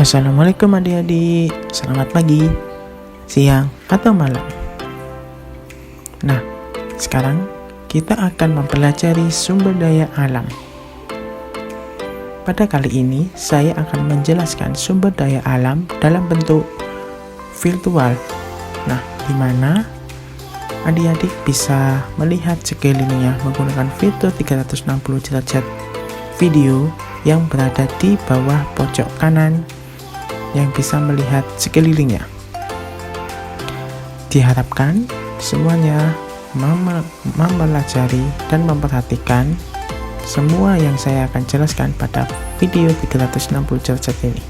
Assalamualaikum adik-adik, selamat pagi, siang, atau malam. Nah, sekarang kita akan mempelajari sumber daya alam. Pada kali ini, saya akan menjelaskan sumber daya alam dalam bentuk virtual. Nah, di mana adik-adik bisa melihat sekelilingnya menggunakan fitur 360 derajat video yang berada di bawah pojok kanan yang bisa melihat sekelilingnya. Diharapkan semuanya mempelajari dan memperhatikan semua yang saya akan jelaskan pada video 360 derajat ini.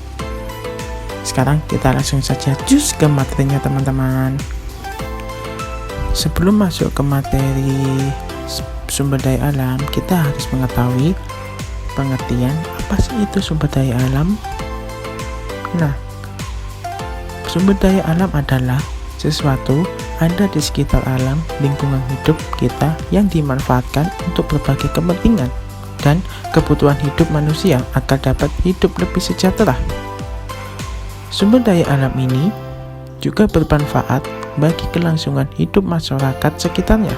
Sekarang kita langsung saja cus ke materinya teman-teman. Sebelum masuk ke materi sumber daya alam, kita harus mengetahui pengertian apa sih itu sumber daya alam. Nah, sumber daya alam adalah sesuatu ada di sekitar alam lingkungan hidup kita yang dimanfaatkan untuk berbagai kepentingan dan kebutuhan hidup manusia agar dapat hidup lebih sejahtera. Sumber daya alam ini juga bermanfaat bagi kelangsungan hidup masyarakat sekitarnya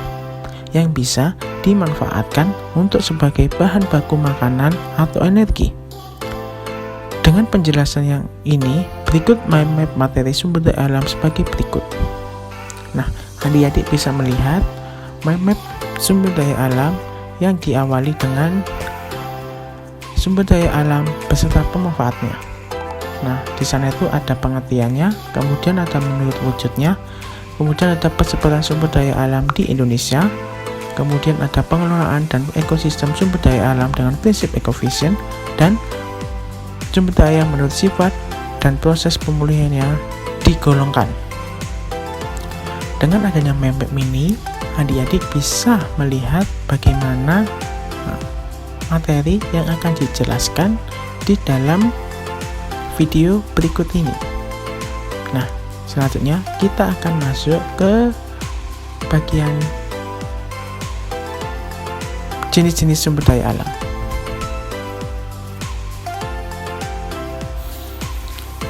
yang bisa dimanfaatkan untuk sebagai bahan baku makanan atau energi. Dengan penjelasan yang ini, berikut mind map materi sumber daya alam sebagai berikut. Nah, adik-adik bisa melihat mind map sumber daya alam yang diawali dengan sumber daya alam beserta pemanfaatnya. Nah, di sana itu ada pengertiannya, kemudian ada menurut wujudnya, kemudian ada persebaran sumber daya alam di Indonesia, kemudian ada pengelolaan dan ekosistem sumber daya alam dengan prinsip ekovision, dan sumber daya menurut sifat dan proses pemulihannya digolongkan. Dengan adanya map ini, adik-adik bisa melihat bagaimana materi yang akan dijelaskan di dalam video berikut ini. Nah, selanjutnya kita akan masuk ke bagian jenis-jenis sumber daya alam.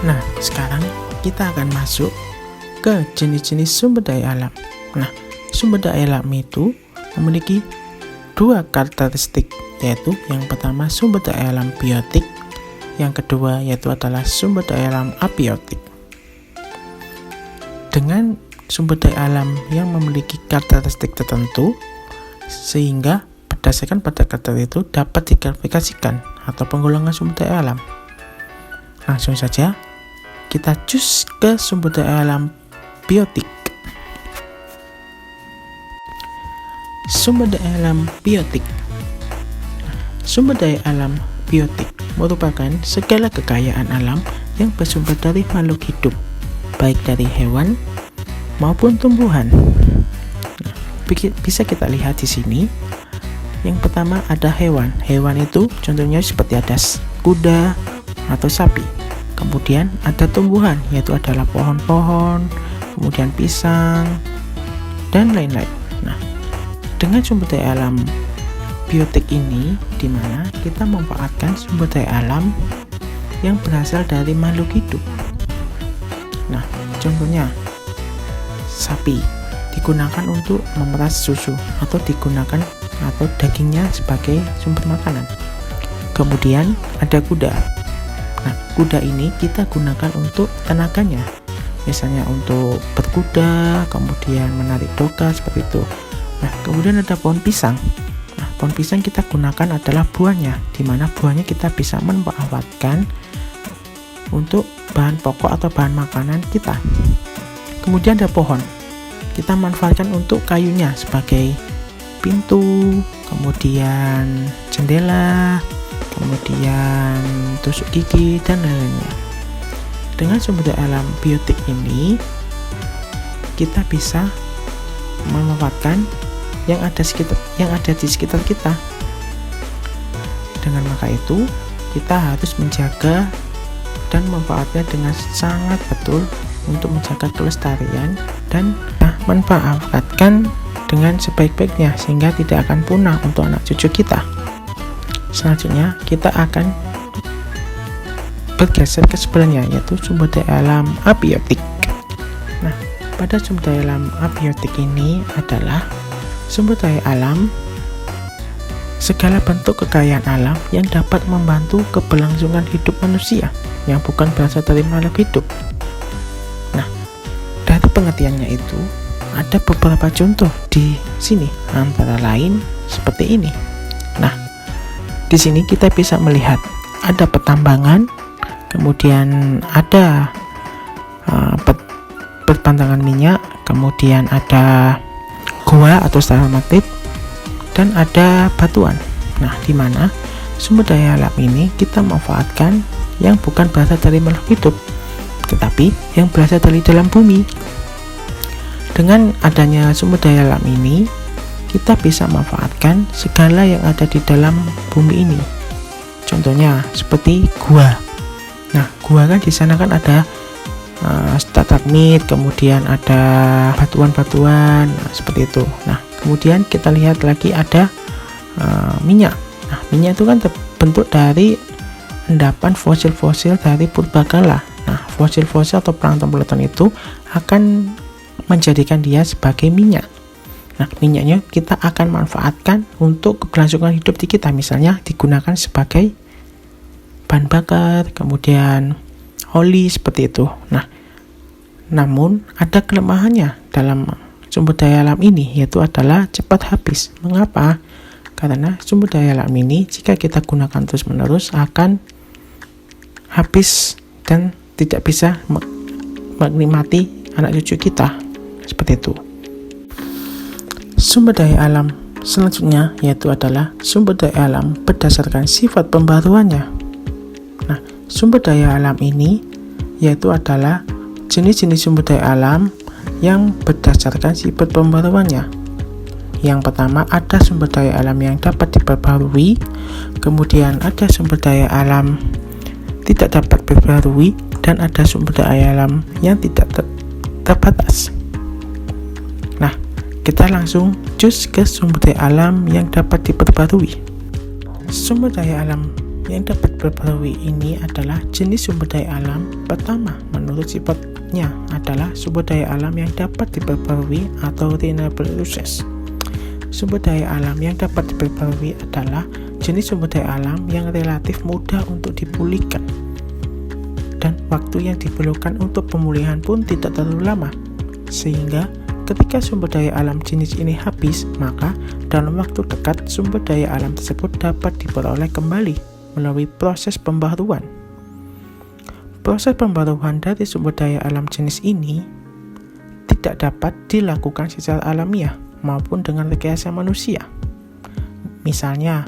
Nah, sekarang kita akan masuk ke jenis-jenis sumber daya alam. Nah, sumber daya alam itu memiliki dua karakteristik, yaitu yang pertama sumber daya alam biotik, yang kedua yaitu adalah sumber daya alam abiotik. Dengan sumber daya alam yang memiliki karakteristik tertentu, sehingga berdasarkan pada karakter itu dapat diklasifikasikan atau penggolongan sumber daya alam. Langsung saja kita cus ke sumber daya alam biotik. Sumber daya alam biotik. Sumber daya alam biotik merupakan segala kekayaan alam yang bersumber dari makhluk hidup, baik dari hewan maupun tumbuhan. Nah, bisa kita lihat di sini. Yang pertama ada hewan. Hewan itu contohnya seperti ada kuda atau sapi. Kemudian ada tumbuhan, yaitu adalah pohon-pohon, kemudian pisang, dan lain-lain. Nah, dengan sumber daya alam biotik ini, di mana kita memanfaatkan sumber daya alam yang berasal dari makhluk hidup. Nah, contohnya sapi digunakan untuk memeras susu atau digunakan atau dagingnya sebagai sumber makanan. Kemudian ada kuda. Nah, kuda ini kita gunakan untuk tenaganya, misalnya untuk berkuda, kemudian menarik doka seperti itu. Nah, kemudian ada pohon pisang. Nah, pohon pisang kita gunakan adalah buahnya, di mana buahnya kita bisa memanfaatkan untuk bahan pokok atau bahan makanan kita. Kemudian ada pohon, kita manfaatkan untuk kayunya sebagai pintu, kemudian jendela, kemudian tusuk gigi, dan lain-lainnya. Dengan sumber daya alam biotik ini, kita bisa memanfaatkan yang ada di sekitar kita. Dengan maka itu, kita harus menjaga dan memanfaatnya dengan sangat betul untuk menjaga kelestarian dan manfaatkan dengan sebaik-baiknya sehingga tidak akan punah untuk anak cucu kita. Selanjutnya kita akan bergeser ke sebelahnya, yaitu sumber daya alam abiotik. Nah, pada sumber daya alam abiotik ini adalah sumber daya alam segala bentuk kekayaan alam yang dapat membantu keberlangsungan hidup manusia yang bukan berasal dari makhluk hidup. Nah, dari pengertiannya itu ada beberapa contoh di sini, antara lain seperti ini. Nah, di sini kita bisa melihat ada pertambangan, kemudian ada pertambangan minyak, kemudian ada gua atau stalagmit, dan ada batuan. Nah, di mana sumber daya alam ini kita manfaatkan yang bukan berasal dari makhluk hidup, tetapi yang berasal dari dalam bumi. Dengan adanya sumber daya alam ini, kita bisa manfaatkan segala yang ada di dalam bumi ini. Contohnya seperti gua. Nah, gua kan di sana kan ada stalagmit, kemudian ada batuan-batuan, seperti itu. Nah, kemudian kita lihat lagi ada minyak. Nah, minyak itu kan terbentuk dari endapan fosil-fosil dari purbakala. Nah, fosil-fosil atau plankton-plankton itu akan menjadikan dia sebagai minyak. Nah, minyaknya kita akan manfaatkan untuk keberlangsungan hidup di kita, misalnya digunakan sebagai bahan bakar, kemudian oli, seperti itu. Nah, namun ada kelemahannya dalam sumber daya alam ini, yaitu adalah cepat habis. Mengapa? Karena sumber daya alam ini jika kita gunakan terus-menerus akan habis dan tidak bisa menikmati anak cucu kita, seperti itu. Sumber daya alam selanjutnya yaitu adalah sumber daya alam berdasarkan sifat pembaruannya. Nah, sumber daya alam ini yaitu adalah jenis-jenis sumber daya alam yang berdasarkan sifat pembaruannya. Yang pertama, ada sumber daya alam yang dapat diperbarui, kemudian ada sumber daya alam tidak dapat diperbarui, dan ada sumber daya alam yang tidak terbatas. Nah, kita langsung cus ke sumber daya alam yang dapat diperbarui. Sumber daya alam yang dapat diperbarui ini adalah jenis sumber daya alam pertama menurut sifatnya adalah sumber daya alam yang dapat diperbarui atau renewable resources. Sumber daya alam yang dapat diperbarui adalah jenis sumber daya alam yang relatif mudah untuk dipulihkan, dan waktu yang diperlukan untuk pemulihan pun tidak terlalu lama, sehingga ketika sumber daya alam jenis ini habis, maka dalam waktu dekat sumber daya alam tersebut dapat diperoleh kembali melalui proses pembaruan. Proses pembaruan dari sumber daya alam jenis ini tidak dapat dilakukan secara alamiah maupun dengan rekayasa manusia, misalnya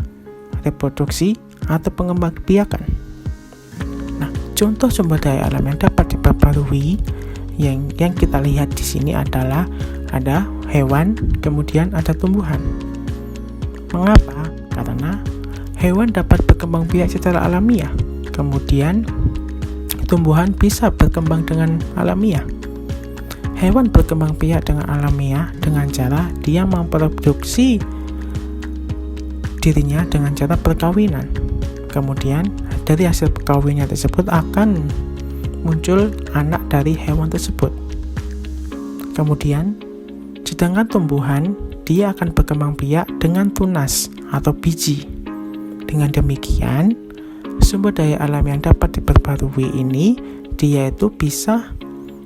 reproduksi atau pengembangbiakan. Nah, contoh sumber daya alam yang dapat diperbarui yang kita lihat di sini adalah ada hewan, kemudian ada tumbuhan. Mengapa? Karena hewan dapat berkembang biak secara alamiah, kemudian tumbuhan bisa berkembang dengan alamiah. Hewan berkembang biak dengan alamiah dengan cara dia memproduksi dirinya dengan cara perkawinan. Kemudian dari hasil perkawinan tersebut akan muncul anak dari hewan tersebut. Kemudian, sedangkan tumbuhan dia akan berkembang biak dengan tunas atau biji. Dengan demikian, sumber daya alam yang dapat diperbarui ini dia itu bisa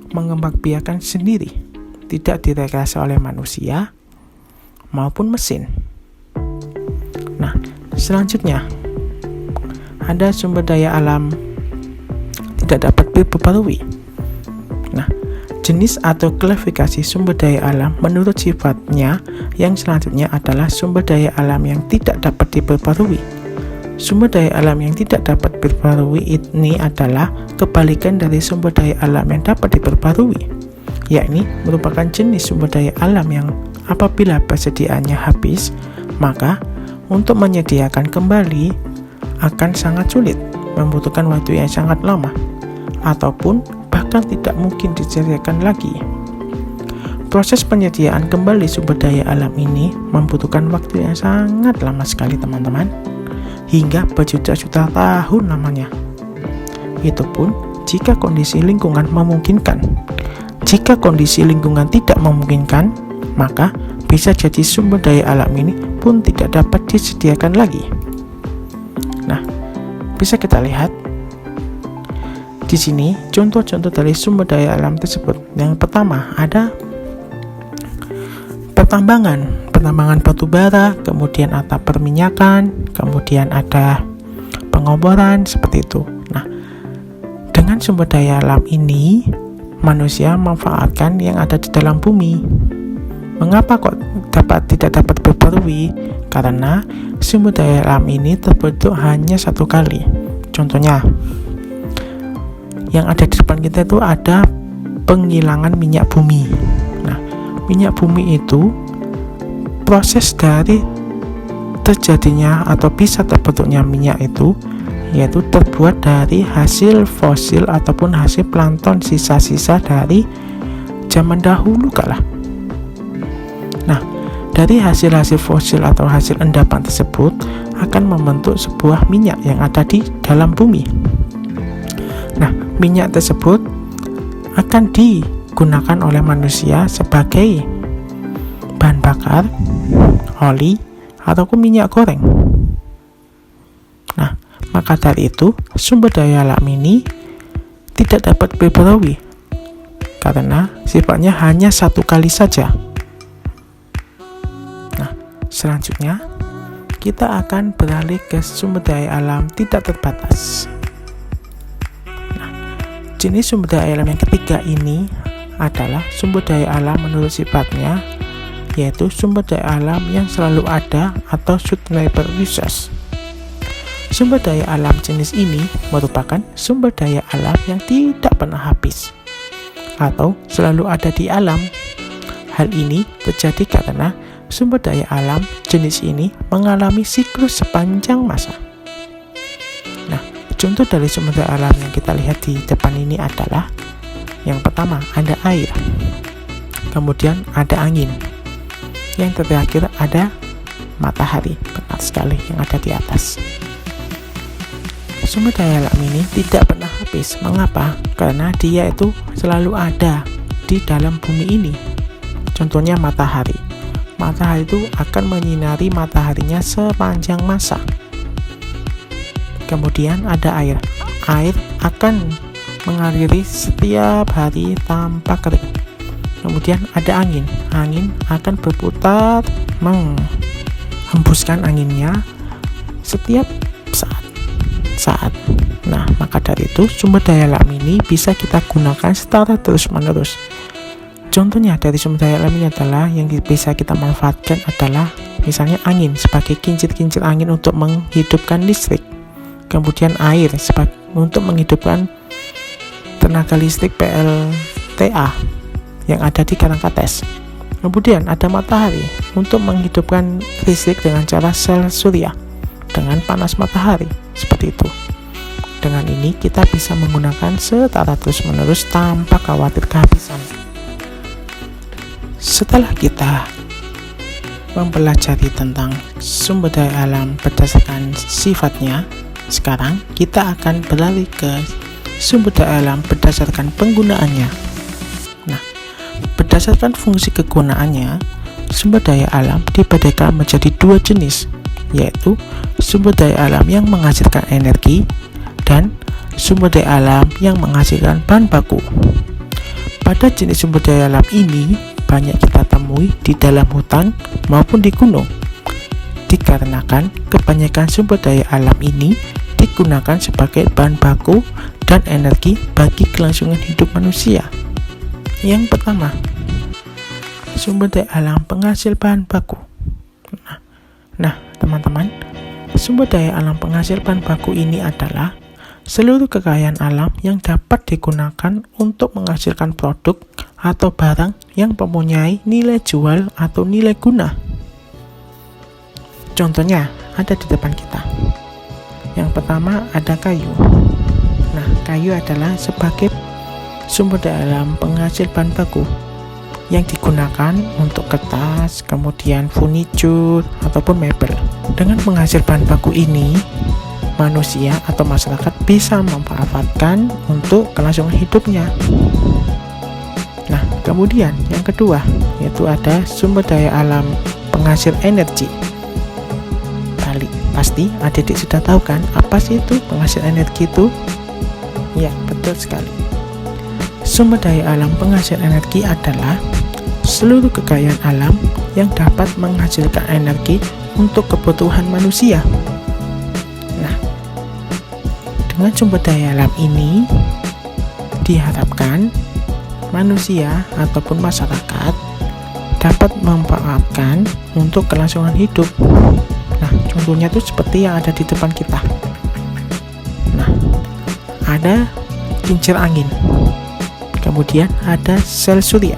mengembangbiakan sendiri, tidak direkayasa oleh manusia maupun mesin. Nah, selanjutnya ada sumber daya alam tidak dapat diperbarui. Nah, jenis atau klasifikasi sumber daya alam menurut sifatnya yang selanjutnya adalah sumber daya alam yang tidak dapat diperbarui. Sumber daya alam yang tidak dapat diperbarui ini adalah kebalikan dari sumber daya alam yang dapat diperbarui, yakni merupakan jenis sumber daya alam yang apabila persediaannya habis, maka untuk menyediakan kembali akan sangat sulit, membutuhkan waktu yang sangat lama, ataupun bahkan tidak mungkin disediakan lagi. Proses penyediaan kembali sumber daya alam ini membutuhkan waktu yang sangat lama sekali, teman-teman, hingga berjuta-juta tahun lamanya. Itu pun jika kondisi lingkungan memungkinkan. Jika kondisi lingkungan tidak memungkinkan, maka bisa jadi sumber daya alam ini pun tidak dapat disediakan lagi. Nah, bisa kita lihat di sini contoh-contoh dari sumber daya alam tersebut. Yang pertama ada pertambangan batu bara, kemudian atap perminyakan, kemudian ada pengoboran seperti itu. Nah, dengan sumber daya alam ini manusia memanfaatkan yang ada di dalam bumi. Mengapa kok tidak dapat diperbarui? Karena sumber daya alam ini terbentuk hanya satu kali. Contohnya, yang ada di depan kita itu ada penghilangan minyak bumi. Nah, minyak bumi itu proses dari terjadinya atau bisa terbentuknya minyak itu yaitu terbuat dari hasil fosil ataupun hasil plankton sisa-sisa dari zaman dahulu kala. Nah, dari hasil-hasil fosil atau hasil endapan tersebut akan membentuk sebuah minyak yang ada di dalam bumi. Nah, minyak tersebut akan digunakan oleh manusia sebagai bahan bakar, oli, ataupun minyak goreng. Nah, maka dari itu sumber daya alam ini tidak dapat diperbarui karena sifatnya hanya satu kali saja. Nah, selanjutnya kita akan beralih ke sumber daya alam tidak terbatas. Jenis sumber daya alam yang ketiga ini adalah sumber daya alam menurut sifatnya, yaitu sumber daya alam yang selalu ada atau sustainable resource. Sumber daya alam jenis ini merupakan sumber daya alam yang tidak pernah habis atau selalu ada di alam. Hal ini terjadi karena sumber daya alam jenis ini mengalami siklus sepanjang masa. Contoh dari sumber daya alam yang kita lihat di depan ini adalah yang pertama ada air, kemudian ada angin, yang terakhir ada matahari, benar sekali yang ada di atas. Sumber daya alam ini tidak pernah habis. Mengapa? Karena dia itu selalu ada di dalam bumi ini. Contohnya matahari. Matahari itu akan menyinari mataharinya sepanjang masa. Kemudian ada air. Air akan mengaliri setiap hari tanpa kering. Kemudian ada angin. Angin akan berputar menghembuskan anginnya setiap saat. Nah, maka dari itu sumber daya alam ini bisa kita gunakan secara terus-menerus. Contohnya dari sumber daya alam ini adalah yang bisa kita manfaatkan adalah misalnya angin sebagai kincir-kincir angin untuk menghidupkan listrik. Kemudian air untuk menghidupkan tenaga listrik PLTA yang ada di Karangkates. Kemudian ada matahari untuk menghidupkan listrik dengan cara sel surya dengan panas matahari, seperti itu. Dengan ini kita bisa menggunakan secara terus-menerus tanpa khawatir kehabisan. Setelah kita mempelajari tentang sumber daya alam berdasarkan sifatnya, sekarang kita akan beralih ke sumber daya alam berdasarkan penggunaannya. Nah, berdasarkan fungsi kegunaannya, sumber daya alam dibagi menjadi dua jenis, yaitu sumber daya alam yang menghasilkan energi dan sumber daya alam yang menghasilkan bahan baku. Pada jenis sumber daya alam ini banyak kita temui di dalam hutan maupun di gunung, dikarenakan kebanyakan sumber daya alam ini digunakan sebagai bahan baku dan energi bagi kelangsungan hidup manusia. Yang pertama, sumber daya alam penghasil bahan baku. Nah, teman-teman, sumber daya alam penghasil bahan baku ini adalah seluruh kekayaan alam yang dapat digunakan untuk menghasilkan produk atau barang yang mempunyai nilai jual atau nilai guna. Contohnya ada di depan kita. Yang pertama ada kayu. Nah, kayu adalah sebagai sumber daya alam penghasil bahan baku yang digunakan untuk kertas, kemudian furniture, ataupun mebel. Dengan penghasil bahan baku ini, manusia atau masyarakat bisa memanfaatkan untuk kelangsungan hidupnya. Nah, kemudian yang kedua yaitu ada sumber daya alam penghasil energi. Pasti adik-adik sudah tahu kan apa sih itu penghasil energi itu? Ya, betul sekali. Sumber daya alam penghasil energi adalah seluruh kekayaan alam yang dapat menghasilkan energi untuk kebutuhan manusia. Nah, dengan sumber daya alam ini diharapkan manusia ataupun masyarakat dapat memanfaatkan untuk kelangsungan hidup. Nah, contohnya itu seperti yang ada di depan kita. Nah, ada kincir angin, kemudian ada sel surya.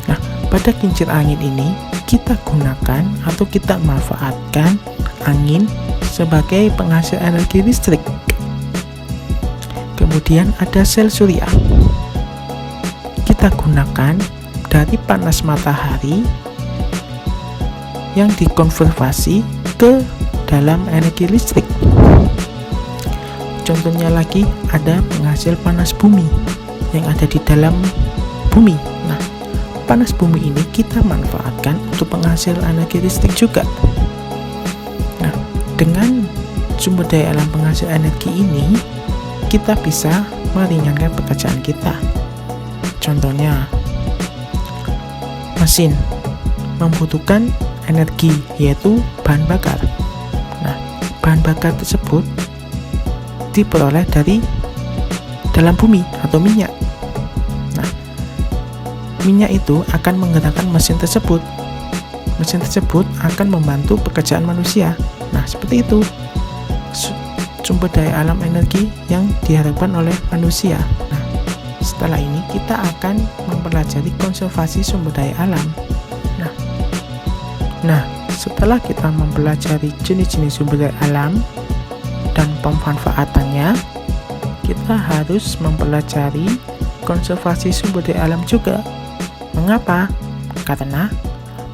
Nah, pada kincir angin ini kita gunakan atau kita manfaatkan angin sebagai penghasil energi listrik. Kemudian ada sel surya, kita gunakan dari panas matahari yang dikonversi ke dalam energi listrik. Contohnya lagi ada penghasil panas bumi yang ada di dalam bumi. Nah, panas bumi ini kita manfaatkan untuk penghasil energi listrik juga. Nah, dengan sumber daya alam penghasil energi ini kita bisa meringankan pekerjaan kita. Contohnya, mesin membutuhkan energi yaitu bahan bakar. Nah, bahan bakar tersebut diperoleh dari dalam bumi atau minyak. Nah, minyak itu akan menggerakkan mesin tersebut. Mesin tersebut akan membantu pekerjaan manusia. Nah, seperti itu sumber daya alam energi yang diharapkan oleh manusia. Nah, setelah ini kita akan mempelajari konservasi sumber daya alam. Nah, setelah kita mempelajari jenis-jenis sumber daya alam dan pemanfaatannya, kita harus mempelajari konservasi sumber daya alam juga. Mengapa? Karena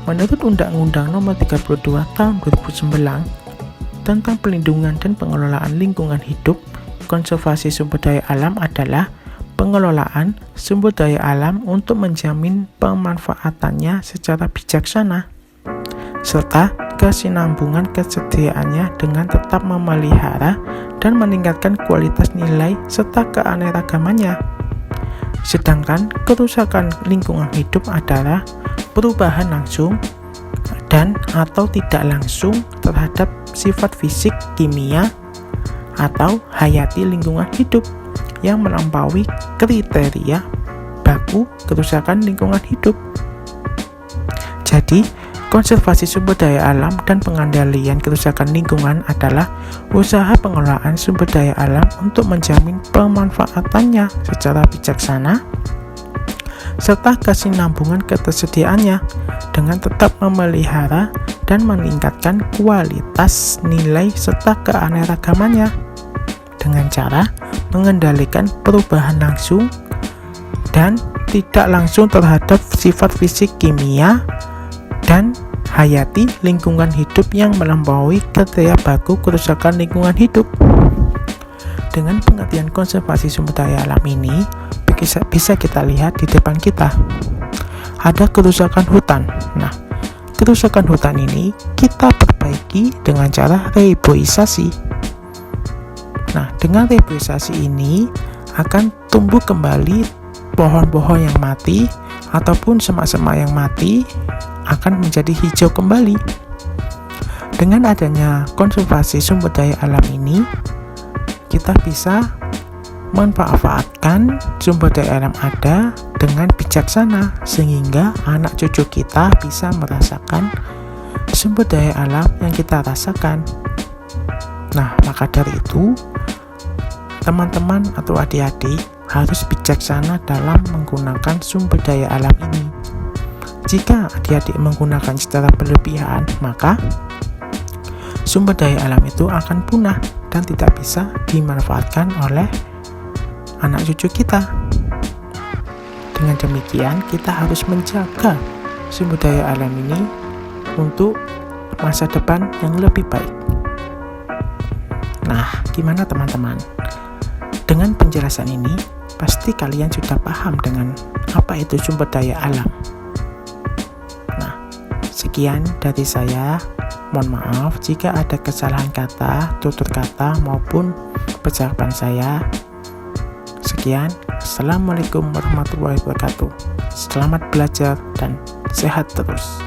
menurut Undang-Undang Nomor 32 Tahun 2009 tentang pelindungan dan pengelolaan lingkungan hidup, konservasi sumber daya alam adalah pengelolaan sumber daya alam untuk menjamin pemanfaatannya secara bijaksana, serta kesinambungan kesediaannya dengan tetap memelihara dan meningkatkan kualitas nilai serta keanekaragamannya. Sedangkan kerusakan lingkungan hidup adalah perubahan langsung dan atau tidak langsung terhadap sifat fisik, kimia, atau hayati lingkungan hidup yang melampaui kriteria baku kerusakan lingkungan hidup. Jadi, konservasi sumber daya alam dan pengendalian kerusakan lingkungan adalah usaha pengelolaan sumber daya alam untuk menjamin pemanfaatannya secara bijaksana serta kesinambungan ketersediaannya dengan tetap memelihara dan meningkatkan kualitas nilai serta keanekaragamannya dengan cara mengendalikan perubahan langsung dan tidak langsung terhadap sifat fisik, kimia, dan hayati lingkungan hidup yang melampaui kriteria baku kerusakan lingkungan hidup. Dengan pengertian konservasi sumber daya alam ini bisa kita lihat di depan kita ada kerusakan hutan. Nah, kerusakan hutan ini kita perbaiki dengan cara reboisasi. Nah, dengan reboisasi ini akan tumbuh kembali pohon-pohon yang mati ataupun semak-semak yang mati akan menjadi hijau kembali. Dengan adanya konservasi sumber daya alam ini, kita bisa memanfaatkan sumber daya alam ada dengan bijaksana sehingga anak cucu kita bisa merasakan sumber daya alam yang kita rasakan. Nah, maka dari itu teman-teman atau adik-adik harus bijaksana dalam menggunakan sumber daya alam ini. Jika adik-adik menggunakan secara berlebihan, maka sumber daya alam itu akan punah dan tidak bisa dimanfaatkan oleh anak cucu kita. Dengan demikian, kita harus menjaga sumber daya alam ini untuk masa depan yang lebih baik. Nah, gimana teman-teman? Dengan penjelasan ini, pasti kalian sudah paham dengan apa itu sumber daya alam. Nah, sekian dari saya. Mohon maaf jika ada kesalahan kata, tutur kata, maupun percakapan saya. Sekian, Assalamualaikum warahmatullahi wabarakatuh. Selamat belajar dan sehat terus.